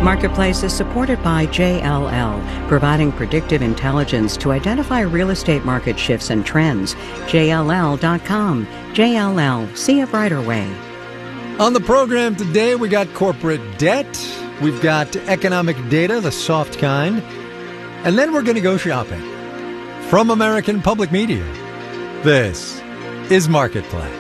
Marketplace is supported by JLL, providing predictive intelligence to identify real estate market shifts and trends. JLL.com. JLL, see a brighter way. On the program today, we got corporate debt, we've got economic data, the soft kind, and then we're going to go shopping. From American Public Media, this is Marketplace.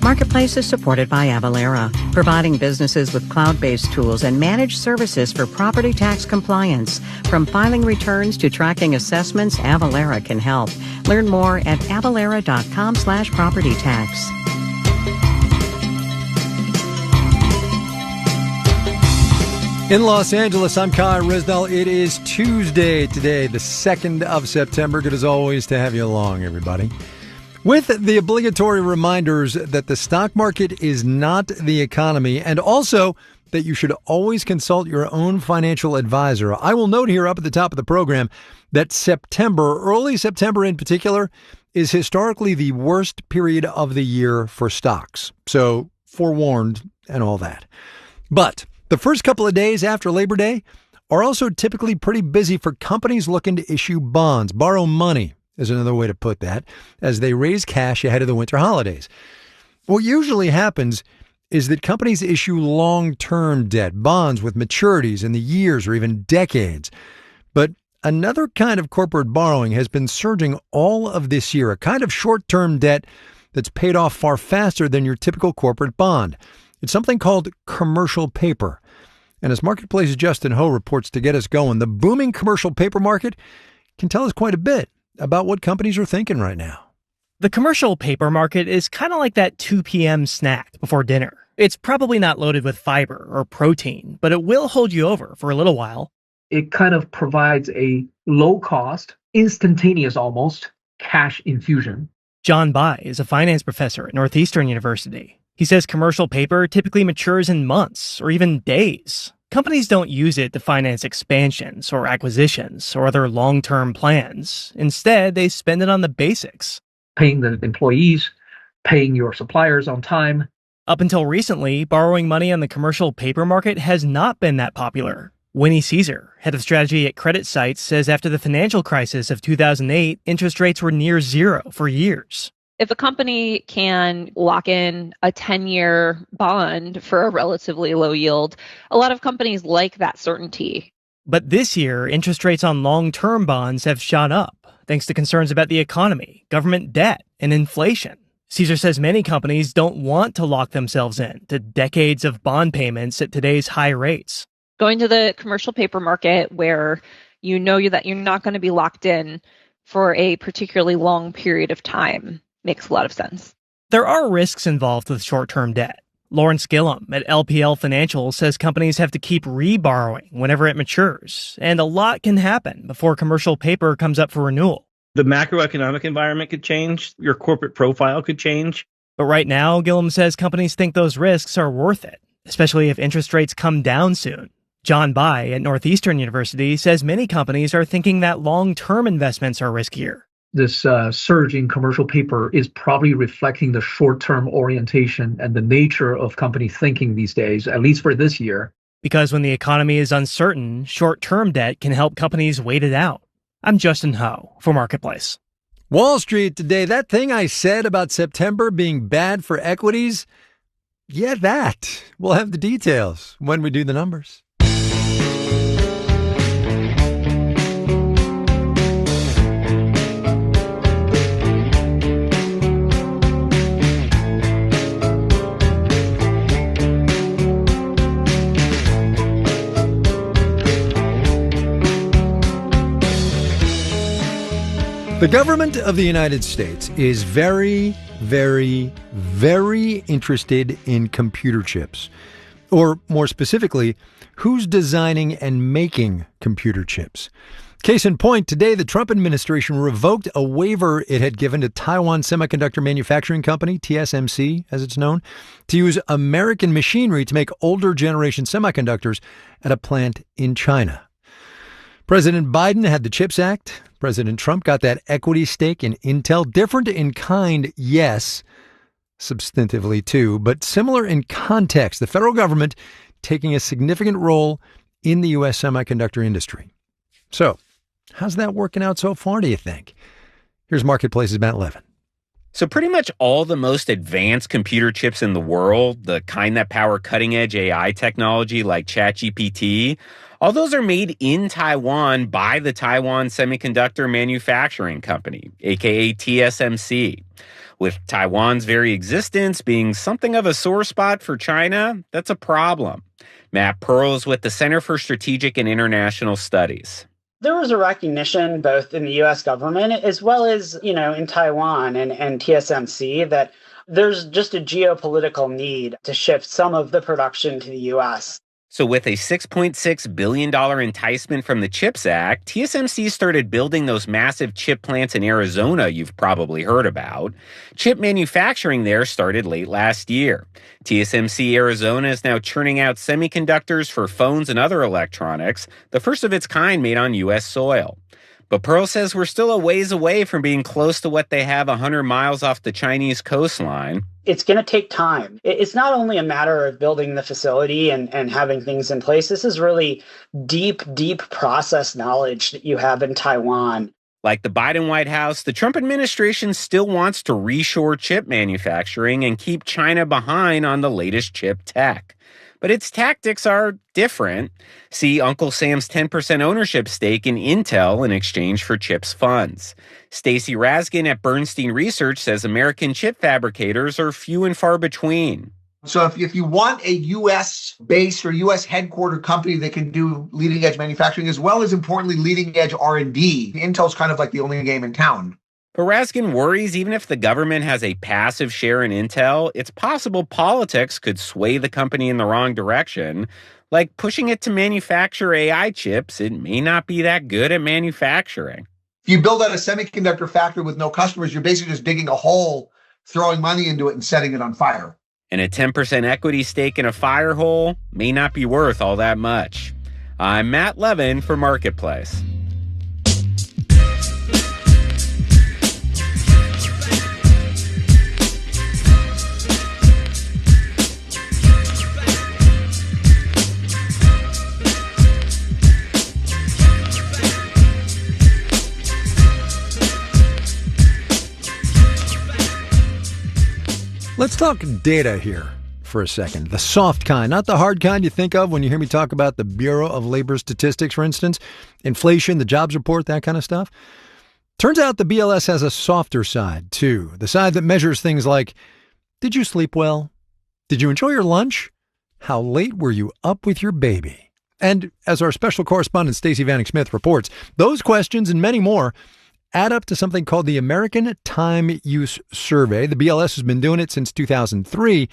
Marketplace is supported by Avalara, providing businesses with cloud-based tools and managed services for property tax compliance. From filing returns to tracking assessments, Avalara can help. Learn more at avalara.com/property tax. In Los Angeles, I'm Kai Risdell. It is Tuesday today, the 2nd of September. Good as always to have you along, everybody. With the obligatory reminders that the stock market is not the economy, and also that you should always consult your own financial advisor. I will note here up at the top of the program that September, early September in particular, is historically the worst period of the year for stocks. So forewarned and all that. But the first couple of days after Labor Day are also typically pretty busy for companies looking to issue bonds, borrow money, is another way to put that, as they raise cash ahead of the winter holidays. What usually happens is that companies issue long-term debt, bonds with maturities in the years or even decades. But another kind of corporate borrowing has been surging all of this year, a kind of short-term debt that's paid off far faster than your typical corporate bond. It's something called commercial paper. And as Marketplace's Justin Ho reports to get us going, the booming commercial paper market can tell us quite a bit about what companies are thinking right now. The commercial paper market is kind of like that 2 p.m. snack before dinner. It's probably not loaded with fiber or protein, but it will hold you over for a little while. It kind of provides a low-cost, instantaneous almost, cash infusion. John Bai is a finance professor at Northeastern University. He says commercial paper typically matures in months or even days. Companies don't use it to finance expansions or acquisitions or other long-term plans. Instead, they spend it on the basics. Paying the employees, paying your suppliers on time. Up until recently, borrowing money on the commercial paper market has not been that popular. Winnie Caesar, head of strategy at CreditSights, says after the financial crisis of 2008, interest rates were near zero for years. If a company can lock in a 10-year bond for a relatively low yield, a lot of companies like that certainty. But this year, interest rates on long-term bonds have shot up, thanks to concerns about the economy, government debt, and inflation. Caesar says many companies don't want to lock themselves in to decades of bond payments at today's high rates. Going to the commercial paper market where you know that you're not going to be locked in for a particularly long period of time makes a lot of sense. There are risks involved with short-term debt. Lawrence Gillum at LPL Financial says companies have to keep reborrowing whenever it matures, and a lot can happen before commercial paper comes up for renewal. The macroeconomic environment could change. Your corporate profile could change. But right now, Gillum says companies think those risks are worth it, especially if interest rates come down soon. John Bai at Northeastern University says many companies are thinking that long-term investments are riskier. This surge in commercial paper is probably reflecting the short-term orientation and the nature of company thinking these days, at least for this year. Because when the economy is uncertain, short-term debt can help companies wait it out. I'm Justin Ho for Marketplace. Wall Street today, that thing I said about September being bad for equities, yeah, that. We'll have the details when we do the numbers. The government of the United States is very, very, very interested in computer chips. Or more specifically, who's designing and making computer chips. Case in point, today the Trump administration revoked a waiver it had given to Taiwan Semiconductor Manufacturing Company, TSMC as it's known, to use American machinery to make older generation semiconductors at a plant in China. President Biden had the CHIPS Act. President Trump got that equity stake in Intel. Different in kind, yes. substantively too, but similar in context. The federal government taking a significant role in the U.S. semiconductor industry. So, how's that working out so far, do you think? Here's Marketplace's Matt Levin. So pretty much all the most advanced computer chips in the world, the kind that power cutting-edge AI technology like ChatGPT, all those are made in Taiwan by the Taiwan Semiconductor Manufacturing Company, aka TSMC. With Taiwan's very existence being something of a sore spot for China, that's a problem. Matt Pearl is with the Center for Strategic and International Studies. There was a recognition both in the U.S. government as well as, in Taiwan and TSMC that there's just a geopolitical need to shift some of the production to the U.S. So with a $6.6 billion enticement from the CHIPS Act, TSMC started building those massive chip plants in Arizona you've probably heard about. Chip manufacturing there started late last year. TSMC Arizona is now churning out semiconductors for phones and other electronics, the first of its kind made on U.S. soil. But Pearl says we're still a ways away from being close to what they have 100 miles off the Chinese coastline. It's going to take time. It's not only a matter of building the facility and having things in place. This is really deep process knowledge that you have in Taiwan. Like the Biden White House, the Trump administration still wants to reshore chip manufacturing and keep China behind on the latest chip tech. But its tactics are different. See Uncle Sam's 10% ownership stake in Intel in exchange for CHIPS funds. Stacy Raskin at Bernstein Research says American chip fabricators are few and far between. So if you want a U.S.-based or U.S. headquartered company that can do leading-edge manufacturing as well as, importantly, leading-edge R&D, Intel's kind of like the only game in town. But Raskin worries even if the government has a passive share in Intel, it's possible politics could sway the company in the wrong direction. Like pushing it to manufacture AI chips, it may not be that good at manufacturing. If you build out a semiconductor factory with no customers, you're basically just digging a hole, throwing money into it and setting it on fire. And a 10% equity stake in a fire hole may not be worth all that much. I'm Matt Levin for Marketplace. Let's talk data here for a second. The soft kind, not the hard kind you think of when you hear me talk about the Bureau of Labor Statistics, for instance. Inflation, the jobs report, that kind of stuff. Turns out the BLS has a softer side, too. The side that measures things like, did you sleep well? Did you enjoy your lunch? How late were you up with your baby? And as our special correspondent Stacey Vanek Smith reports, those questions and many more add up to something called the American Time Use Survey. The BLS has been doing it since 2003,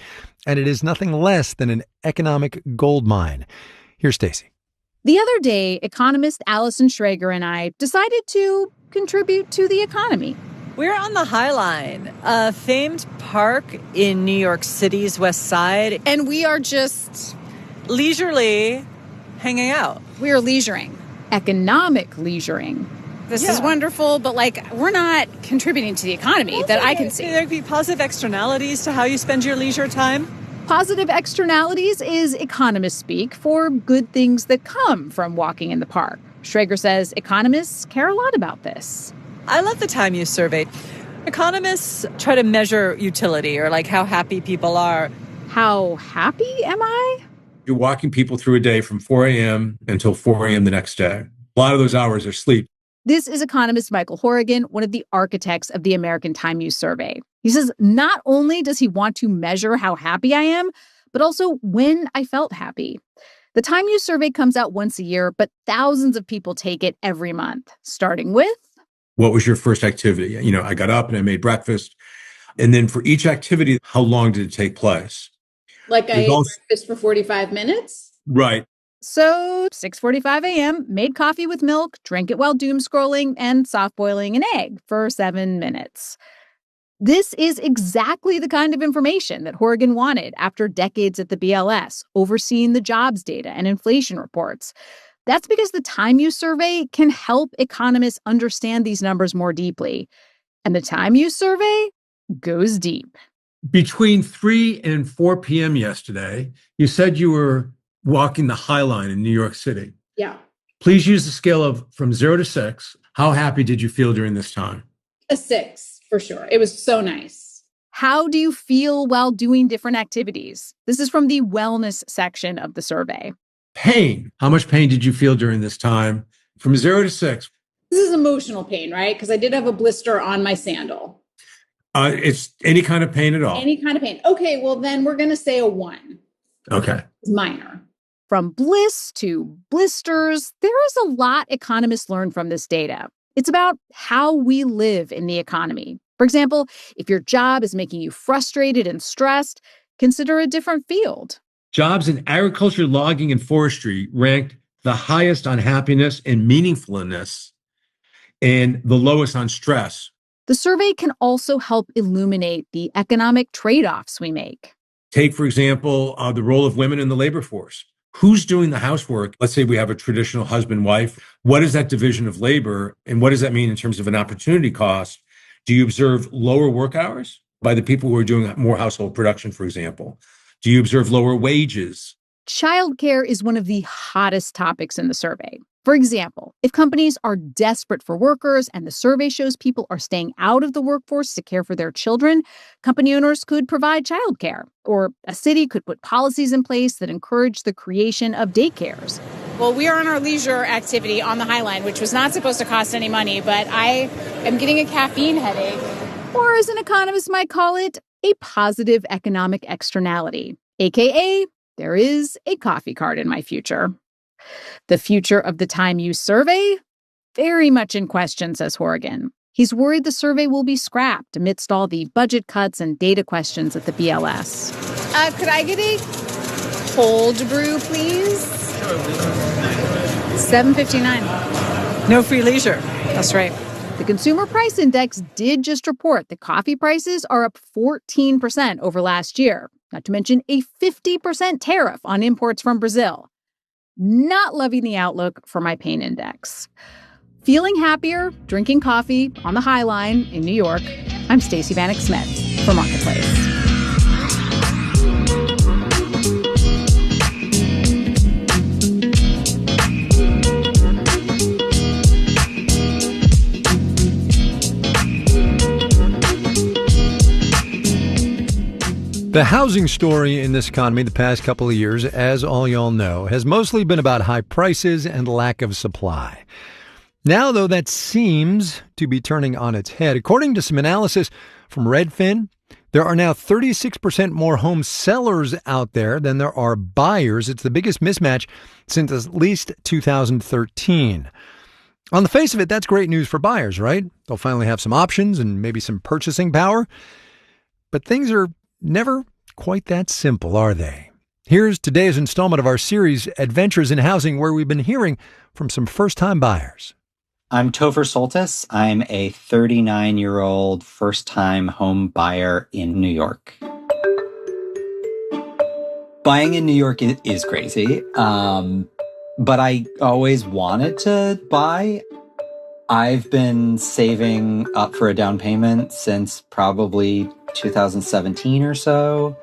and it is nothing less than an economic goldmine. Here's Stacey. The other day, economist Allison Schrager and I decided to contribute to the economy. We're on the High Line, a famed park in New York City's West Side. And we are just leisurely hanging out. We are leisuring. Economic leisuring. This is wonderful, but we're not contributing to the economy that I can see. There could be positive externalities to how you spend your leisure time. Positive externalities is economist speak for good things that come from walking in the park. Schrager says economists care a lot about this. I love the Time Use Survey. Economists try to measure utility or how happy people are. How happy am I? You're walking people through a day from 4 a.m. until 4 a.m. the next day. A lot of those hours are sleep. This is economist Michael Horrigan, one of the architects of the American Time Use Survey. He says not only does he want to measure how happy I am, but also when I felt happy. The Time Use Survey comes out once a year, but thousands of people take it every month, starting with... What was your first activity? I got up and I made breakfast. And then for each activity, how long did it take place? I ate breakfast for 45 minutes? Right. So 6:45 a.m., made coffee with milk, drank it while doom scrolling, and soft boiling an egg for 7 minutes. This is exactly the kind of information that Horrigan wanted after decades at the BLS, overseeing the jobs data and inflation reports. That's because the Time Use Survey can help economists understand these numbers more deeply. And the Time Use Survey goes deep. Between 3 and 4 p.m. yesterday, you said you were walking the High Line in New York City. Yeah. Please use the scale of from 0 to 6. How happy did you feel during this time? A 6, for sure. It was so nice. How do you feel while doing different activities? This is from the wellness section of the survey. Pain. How much pain did you feel during this time? From 0 to 6. This is emotional pain, right? Because I did have a blister on my sandal. It's any kind of pain at all. Any kind of pain. Okay, well, then we're going to say a 1. Okay. It's minor. From bliss to blisters, there is a lot economists learn from this data. It's about how we live in the economy. For example, if your job is making you frustrated and stressed, consider a different field. Jobs in agriculture, logging, and forestry ranked the highest on happiness and meaningfulness and the lowest on stress. The survey can also help illuminate the economic trade-offs we make. Take, for example, the role of women in the labor force. Who's doing the housework? Let's say we have a traditional husband-wife. What is that division of labor? And what does that mean in terms of an opportunity cost? Do you observe lower work hours by the people who are doing more household production, for example? Do you observe lower wages? Childcare is one of the hottest topics in the survey. For example, if companies are desperate for workers and the survey shows people are staying out of the workforce to care for their children, company owners could provide childcare, or a city could put policies in place that encourage the creation of daycares. Well, we are on our leisure activity on the High Line, which was not supposed to cost any money, but I am getting a caffeine headache. Or as an economist might call it, a positive economic externality, aka there is a coffee cart in my future. The future of the time use survey? Very much in question, says Horrigan. He's worried the survey will be scrapped amidst all the budget cuts and data questions at the BLS. Could I get a cold brew, please? $7.59. No free leisure. That's right. The Consumer Price Index did just report that coffee prices are up 14% over last year, not to mention a 50% tariff on imports from Brazil. Not loving the outlook for my pain index. Feeling happier, drinking coffee on the High Line in New York, I'm Stacey Vanek Smith for Marketplace. The housing story in this economy the past couple of years, as all y'all know, has mostly been about high prices and lack of supply. Now, though, that seems to be turning on its head. According to some analysis from Redfin, there are now 36% more home sellers out there than there are buyers. It's the biggest mismatch since at least 2013. On the face of it, that's great news for buyers, right? They'll finally have some options and maybe some purchasing power. But things are never quite that simple, are they? Here's today's installment of our series, Adventures in Housing, where we've been hearing from some first-time buyers. I'm Topher Soltis. I'm a 39-year-old first-time home buyer in New York. Buying in New York is crazy, but I always wanted to buy. I've been saving up for a down payment since probably 2017 or so.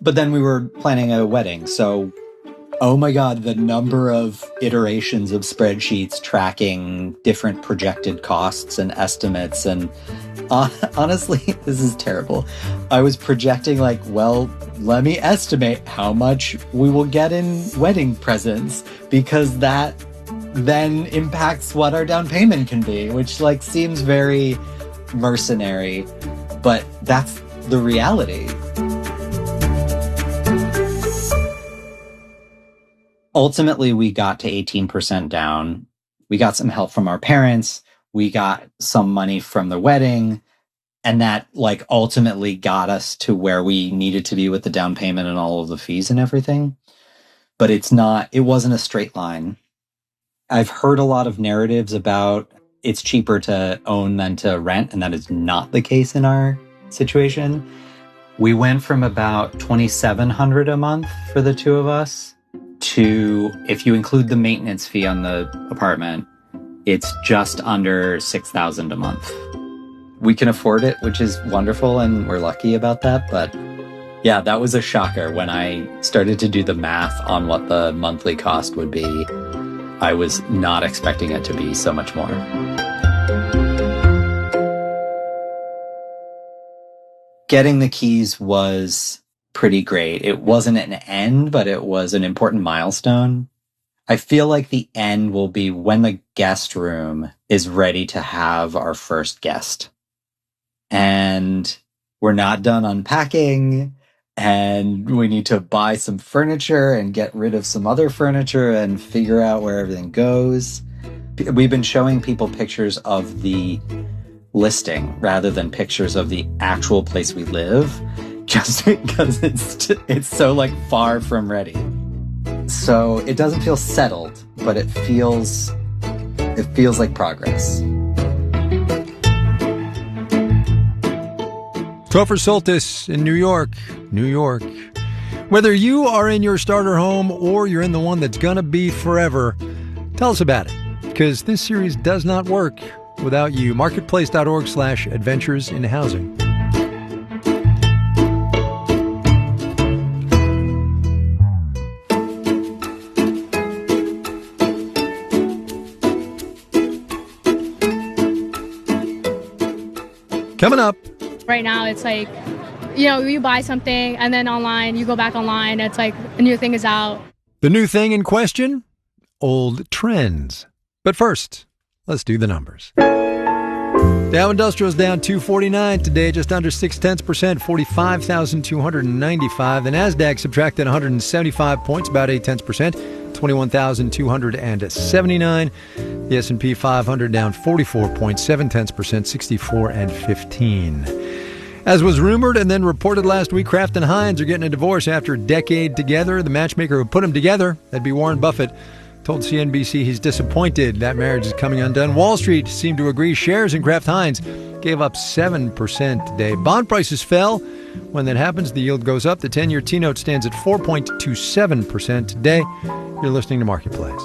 But then we were planning a wedding. So, oh my God, the number of iterations of spreadsheets tracking different projected costs and estimates. And honestly, this is terrible. I was projecting let me estimate how much we will get in wedding presents, because that then impacts what our down payment can be, which seems very mercenary, but that's the reality. Ultimately, we got to 18% down. We got some help from our parents. We got some money from the wedding. And that ultimately got us to where we needed to be with the down payment and all of the fees and everything. But it wasn't a straight line. I've heard a lot of narratives about it's cheaper to own than to rent, and that is not the case in our situation. We went from about $2,700 a month for the two of us to, if you include the maintenance fee on the apartment, it's just under $6,000 a month. we can afford it, which is wonderful, and we're lucky about that. But yeah, that was a shocker when I started to do the math on what the monthly cost would be. I was not expecting it to be so much more. Getting the keys was pretty great. It wasn't an end, but it was an important milestone. I feel like the end will be when the guest room is ready to have our first guest. And we're not done unpacking, and we need to buy some furniture and get rid of some other furniture and figure out where everything goes. We've been showing people pictures of the listing rather than pictures of the actual place we live, just because it's so like far from ready. So it doesn't feel settled, but it feels like progress. Topher Soltis in New York. Whether you are in your starter home or you're in the one that's gonna be forever, tell us about it, because this series does not work without you. Marketplace.org/adventures in housing. Coming up. Right now, it's like, you buy something and then online, you go back online, it's like a new thing is out. The new thing in question? Old trends. But first, let's do the numbers. Dow Industrial's down 249 today, just under 0.6%, 45,295. The Nasdaq subtracted 175 points, about 0.8%, 21,279. The S&P 500 down 44.7%, 64,15. As was rumored and then reported last week, Kraft and Heinz are getting a divorce after a decade together. The matchmaker who put them together, that'd be Warren Buffett, told CNBC he's disappointed that marriage is coming undone. Wall Street seemed to agree. Shares in Kraft Heinz gave up 7% today. Bond prices fell. When that happens, the yield goes up. The 10-year T-note stands at 4.27% today. You're listening to Marketplace.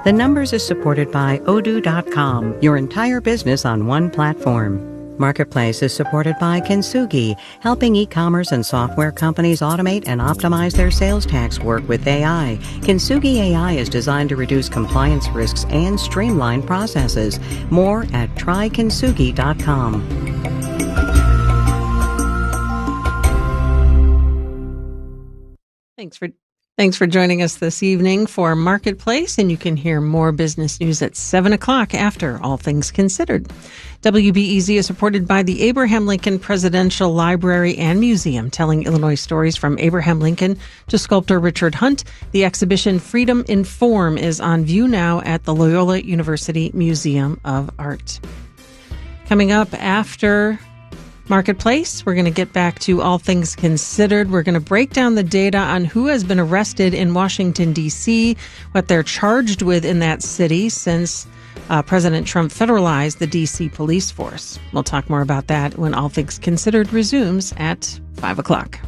The Numbers is supported by Odoo.com, your entire business on one platform. Marketplace is supported by Kintsugi, helping e-commerce and software companies automate and optimize their sales tax work with AI. Kintsugi AI is designed to reduce compliance risks and streamline processes. More at trykintsugi.com. Thanks for joining us this evening for Marketplace, and you can hear more business news at 7 o'clock after All Things Considered. WBEZ is supported by the Abraham Lincoln Presidential Library and Museum, telling Illinois stories from Abraham Lincoln to sculptor Richard Hunt. The exhibition Freedom in Form is on view now at the Loyola University Museum of Art. Coming up after Marketplace, we're going to get back to All Things Considered. We're going to break down the data on who has been arrested in Washington, D.C., what they're charged with in that city since President Trump federalized the D.C. police force. We'll talk more about that when All Things Considered resumes at 5 o'clock.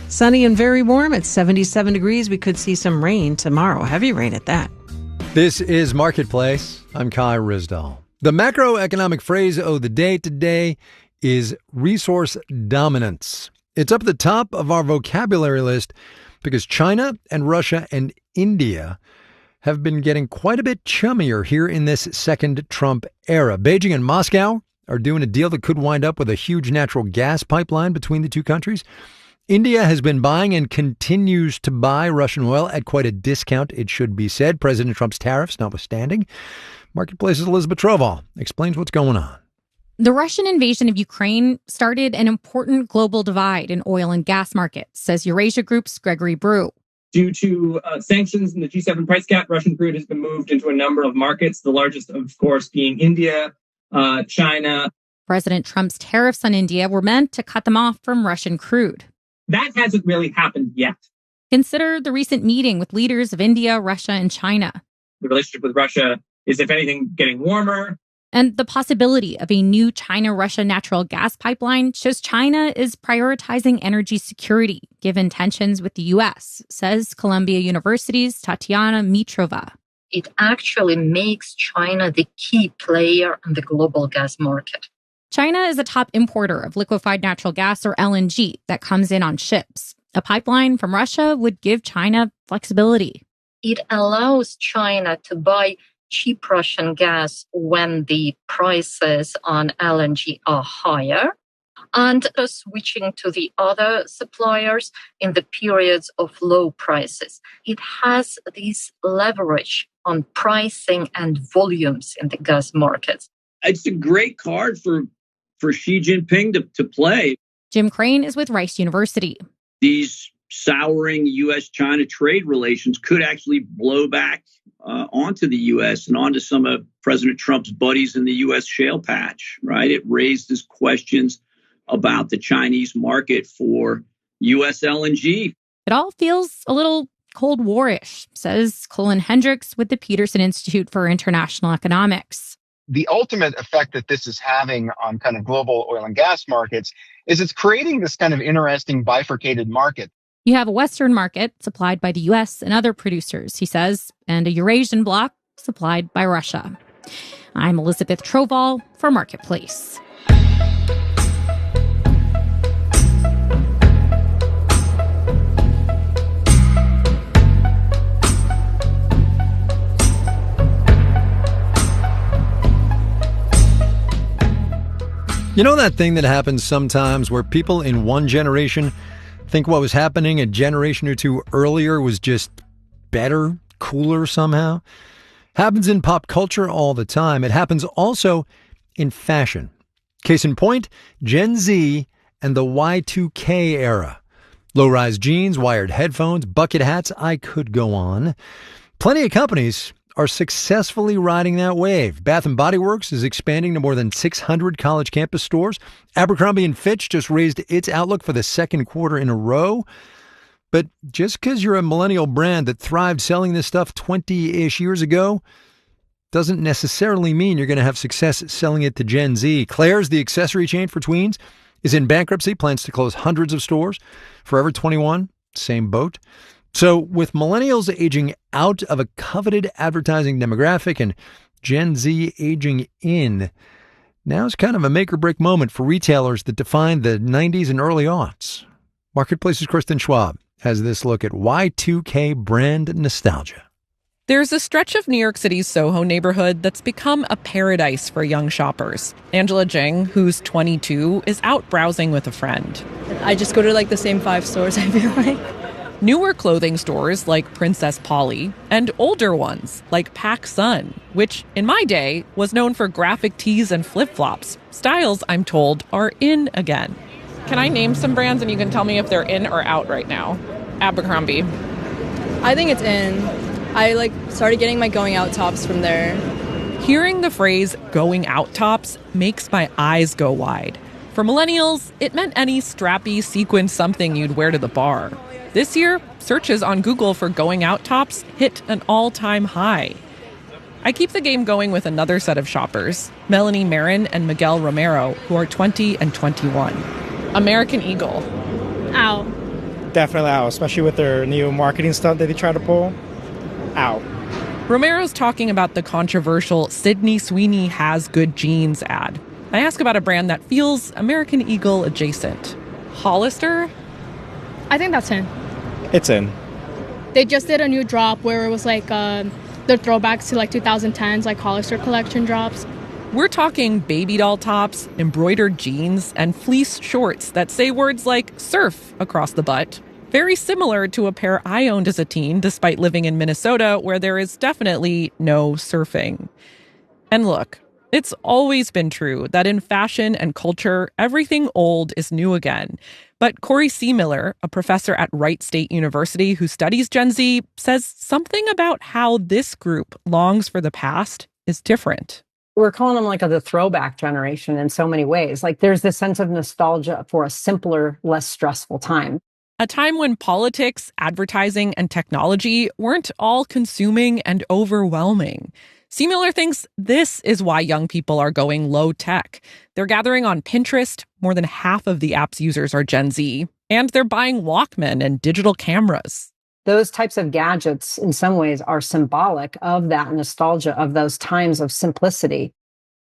Sunny and very warm at 77 degrees. We could see some rain tomorrow, heavy rain at that. This is Marketplace. I'm Kai Ryssdal. The macroeconomic phrase of the day today is resource dominance. It's up at the top of our vocabulary list because China and Russia and India have been getting quite a bit chummier here in this second Trump era. Beijing and Moscow are doing a deal that could wind up with a huge natural gas pipeline between the two countries. India has been buying and continues to buy Russian oil at quite a discount, it should be said, President Trump's tariffs notwithstanding. Marketplace's Elizabeth Trovall explains what's going on. The Russian invasion of Ukraine started an important global divide in oil and gas markets, says Eurasia Group's Gregory Brew. Due to sanctions and the G7 price cap, Russian crude has been moved into a number of markets, the largest, of course, being India, China. President Trump's tariffs on India were meant to cut them off from Russian crude. That hasn't really happened yet. Consider the recent meeting with leaders of India, Russia, and China. The relationship with Russia is, if anything, getting warmer. And the possibility of a new China-Russia natural gas pipeline shows China is prioritizing energy security, given tensions with the U.S., says Columbia University's Tatiana Mitrova. It actually makes China the key player in the global gas market. China is a top importer of liquefied natural gas, or LNG, that comes in on ships. A pipeline from Russia would give China flexibility. It allows China to buy cheap Russian gas when the prices on LNG are higher, and switching to the other suppliers in the periods of low prices. It has this leverage on pricing and volumes in the gas markets. It's a great card for Xi Jinping to play. Jim Crane is with Rice University. These souring U.S.-China trade relations could actually blow back onto the U.S. and onto some of President Trump's buddies in the U.S. shale patch, right? It raises questions about the Chinese market for U.S. LNG. It all feels a little Cold War-ish, says Colin Hendricks with the Peterson Institute for International Economics. The ultimate effect that this is having on kind of global oil and gas markets is it's creating this kind of interesting bifurcated market. You have a Western market supplied by the U.S. and other producers, he says, and a Eurasian bloc supplied by Russia. I'm Elizabeth Troval for Marketplace. You know that thing that happens sometimes where people in one generation think what was happening a generation or two earlier was just better, cooler somehow? Happens in pop culture all the time. It happens also in fashion. Case in point, Gen Z and the Y2K era. Low-rise jeans, wired headphones, bucket hats, I could go on. Plenty of companies are successfully riding that wave. Bath & Body Works is expanding to more than 600 college campus stores. Abercrombie & Fitch just raised its outlook for the second quarter in a row. But just because you're a millennial brand that thrived selling this stuff 20-ish years ago doesn't necessarily mean you're going to have success selling it to Gen Z. Claire's, the accessory chain for tweens, is in bankruptcy, plans to close hundreds of stores. Forever 21, same boat. So with millennials aging out of a coveted advertising demographic and Gen Z aging in, now's kind of a make-or-break moment for retailers that defined the 90s and early aughts. Marketplace's Kristen Schwab has this look at Y2K brand nostalgia. There's a stretch of New York City's Soho neighborhood that's become a paradise for young shoppers. Angela Jing, who's 22, is out browsing with a friend. I just go to the same 5 stores, I feel like. Newer clothing stores like Princess Polly, and older ones like PacSun, which in my day was known for graphic tees and flip-flops. Styles, I'm told, are in again. Can I name some brands and you can tell me if they're in or out right now? Abercrombie. I think it's in. I started getting my going out tops from there. Hearing the phrase going out tops makes my eyes go wide. For millennials, it meant any strappy sequin something you'd wear to the bar. This year, searches on Google for going out tops hit an all-time high. I keep the game going with another set of shoppers, Melanie Marin and Miguel Romero, who are 20 and 21. American Eagle. Out. Definitely out, especially with their new marketing stuff that they try to pull. Out. Romero's talking about the controversial Sydney Sweeney Has Good Jeans ad. I ask about a brand that feels American Eagle adjacent. Hollister? I think that's in. It's in. They just did a new drop where it was the throwbacks to 2010s Hollister collection drops. We're talking baby doll tops, embroidered jeans, and fleece shorts that say words like surf across the butt. Very similar to a pair I owned as a teen, despite living in Minnesota, where there is definitely no surfing. And look, it's always been true that in fashion and culture, everything old is new again. But Corey C. Miller, a professor at Wright State University who studies Gen Z, says something about how this group longs for the past is different. We're calling them the throwback generation in so many ways. There's this sense of nostalgia for a simpler, less stressful time. A time when politics, advertising, and technology weren't all consuming and overwhelming. C. Miller thinks this is why young people are going low tech. They're gathering on Pinterest. More than half of the app's users are Gen Z. And they're buying Walkman and digital cameras. Those types of gadgets, in some ways, are symbolic of that nostalgia of those times of simplicity.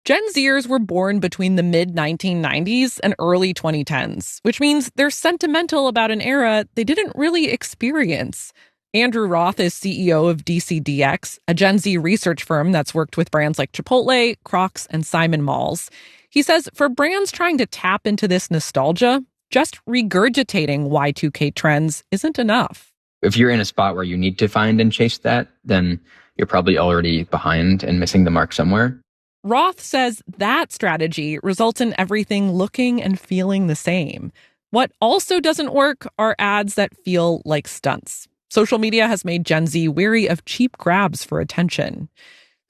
Gen Zers were born between the mid-1990s and early 2010s, which means they're sentimental about an era they didn't really experience. Andrew Roth is CEO of DCDX, a Gen Z research firm that's worked with brands like Chipotle, Crocs, and Simon Malls. He says for brands trying to tap into this nostalgia, just regurgitating Y2K trends isn't enough. If you're in a spot where you need to find and chase that, then you're probably already behind and missing the mark somewhere. Roth says that strategy results in everything looking and feeling the same. What also doesn't work are ads that feel like stunts. Social media has made Gen Z weary of cheap grabs for attention.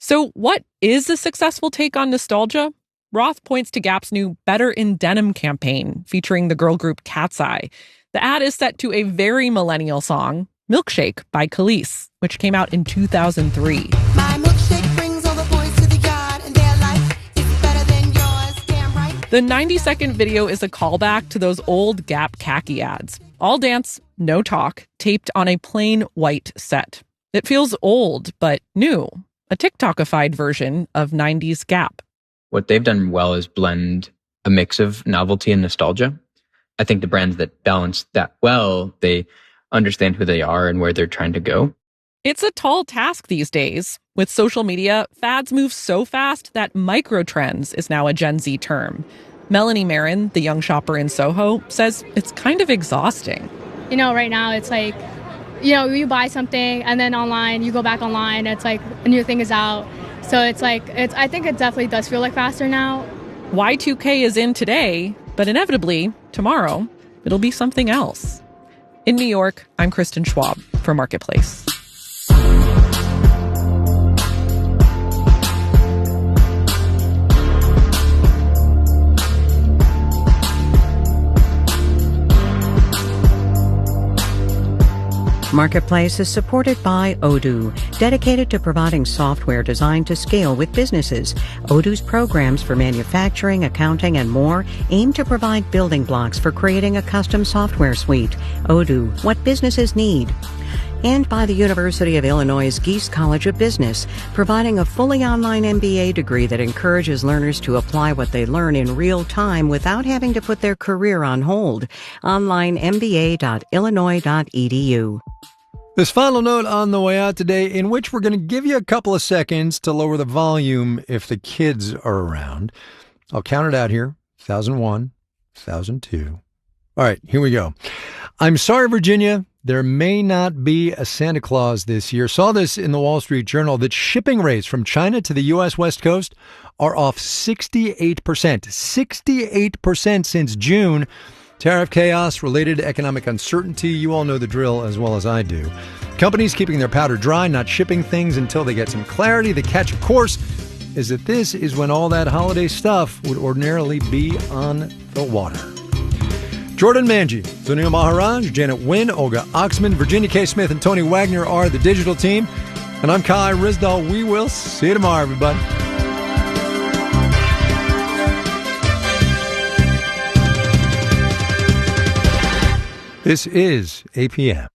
So what is a successful take on nostalgia? Roth points to Gap's new Better in Denim campaign featuring the girl group Cat's Eye. The ad is set to a very millennial song, Milkshake by Khalees, which came out in 2003. My milkshake brings all the boys to the yard and their life is better than yours, damn right. The 90-second video is a callback to those old Gap khaki ads. All dance, no talk, taped on a plain white set. It feels old, but new. A TikTokified version of 90s Gap. What they've done well is blend a mix of novelty and nostalgia. I think the brands that balance that well, they understand who they are and where they're trying to go. It's a tall task these days. With social media, fads move so fast that microtrends is now a Gen Z term. Melanie Marin, the young shopper in Soho, says it's kind of exhausting. You know, right now it's like, you know, you buy something and then online, you go back online, it's like a new thing is out. So it's like, I think it definitely does feel like faster now. Y2K is in today, but inevitably, tomorrow, it'll be something else. In New York, I'm Kristen Schwab for Marketplace. Marketplace is supported by Odoo, dedicated to providing software designed to scale with businesses. Odoo's programs for manufacturing, accounting, and more aim to provide building blocks for creating a custom software suite. Odoo, what businesses need. And by the University of Illinois' Geese College of Business, providing a fully online MBA degree that encourages learners to apply what they learn in real time without having to put their career on hold. OnlineMBA.illinois.edu. This final note on the way out today, in which we're going to give you a couple of seconds to lower the volume if the kids are around. I'll count it out here. 1001, 1002. All right, here we go. I'm sorry, Virginia. There may not be a Santa Claus this year. Saw this in the Wall Street Journal that shipping rates from China to the U.S. West Coast are off 68%. 68% since June. Tariff chaos, related economic uncertainty. You all know the drill as well as I do. Companies keeping their powder dry, not shipping things until they get some clarity. The catch, of course, is that this is when all that holiday stuff would ordinarily be on the water. Jordan Manji, Sunil Maharaj, Janet Wynn, Olga Oxman, Virginia K. Smith, and Tony Wagner are the digital team. And I'm Kai Risdall. We will see you tomorrow, everybody. This is APM.